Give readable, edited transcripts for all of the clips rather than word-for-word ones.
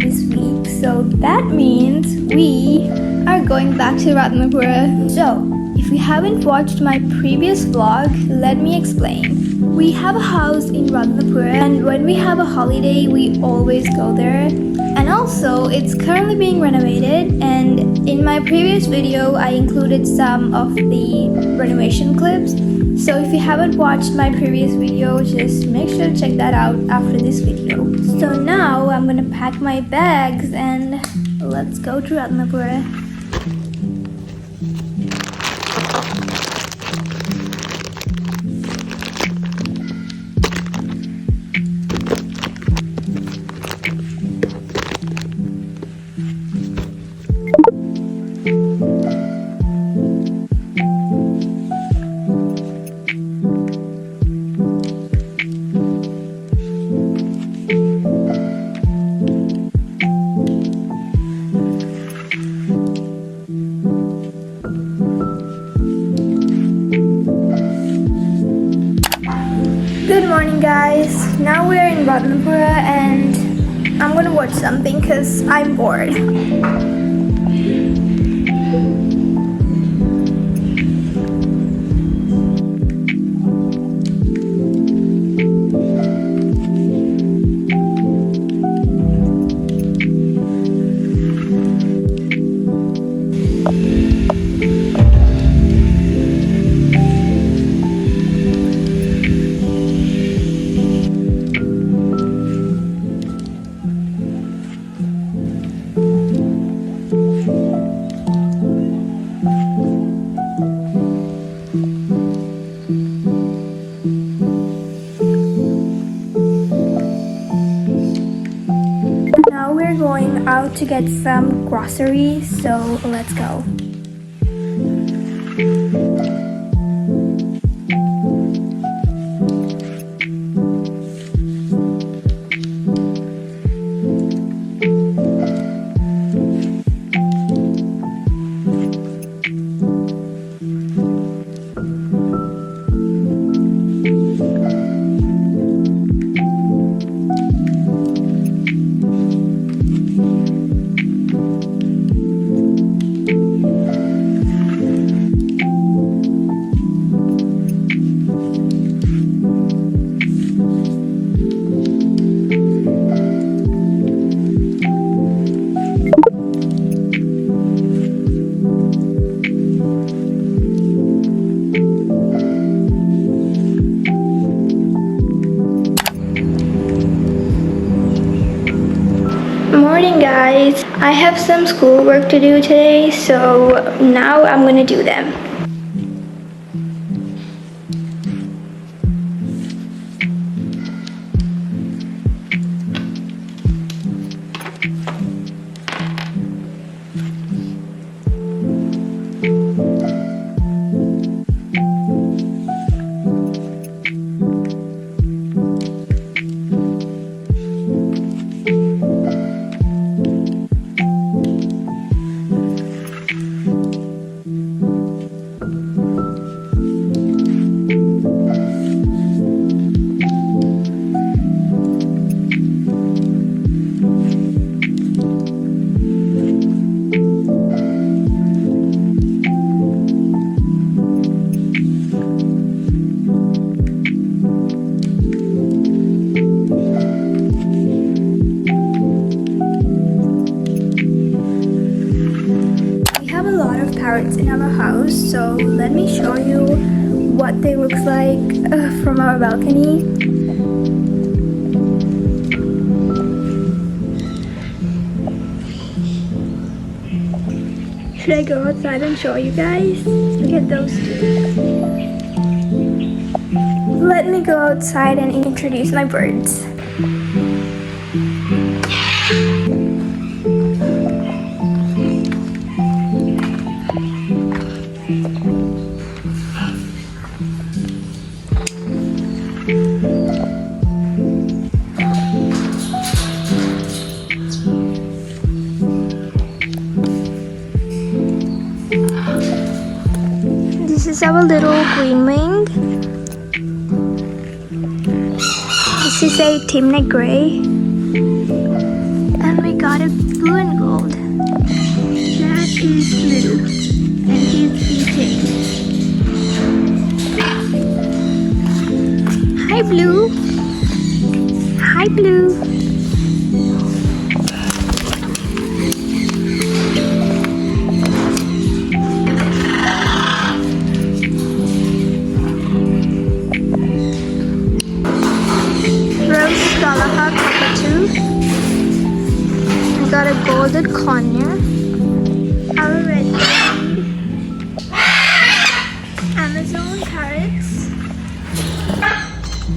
this week, so that means we are going back to Ratnapura. So, if you haven't watched my previous vlog, let me explain. We have a house in Ratnapura, and when we have a holiday, we always go there. And also, it's currently being renovated, and in my previous video, I included some of the renovation clips. So if you haven't watched my previous video, just make sure to check that out after this video. So now I'm gonna pack my bags and let's go to Ratnapura. Good morning guys, now we're in Ratnapura and I'm gonna watch something because I'm bored. Now we're going out to get some groceries, so let's go. Morning guys, I have some schoolwork to do today, so now I'm gonna do them. Parrots in our house, so let me show you what they look like from our balcony. Should I go outside and show you guys? Look at those two. Let me go outside and introduce my birds. This is our little green wing. This is a Timnit Grey. And we got a blue and gold. That is Blue, and he's eating. Hi, Blue. Hi, Blue. Rose Galaha cockatoo. I got a golden conure. Our red belly. Amazon parrots.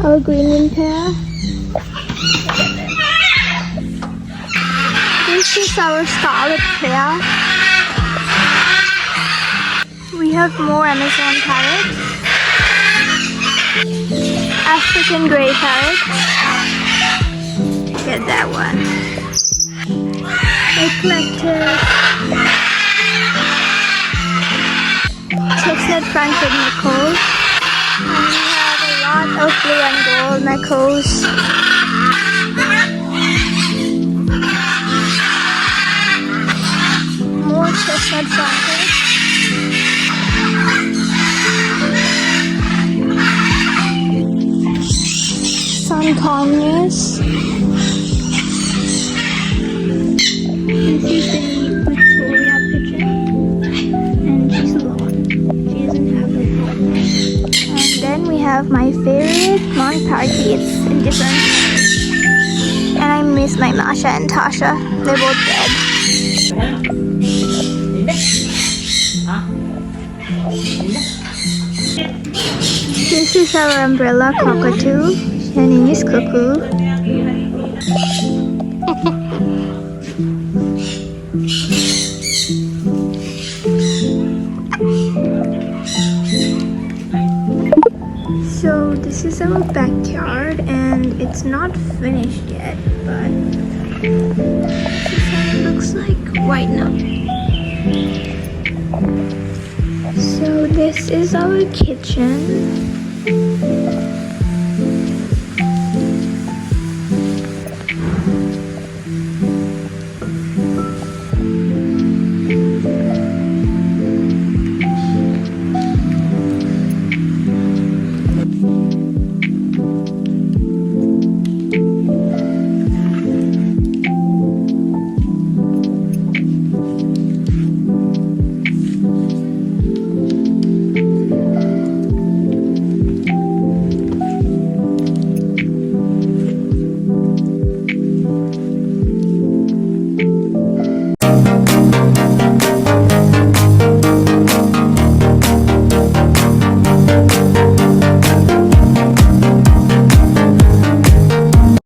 Our green wing pair. This is our scarlet pair. We have more Amazon parrots. African grey parrot. Get that one. Eclectic. Chestnut fronted Nichols. And we have a lot of blue and gold Nichols. More chestnut fronted. Sun Conures. This is the Victoria pigeon, and she's alone. She doesn't have her partner. And then we have my favorite non parakeets in different. And I miss my Masha and Tasha. They're both dead. This is our umbrella cockatoo. Her name is Cuckoo. So this is our backyard and it's not finished yet, but this is how it looks like right now. So this is our kitchen.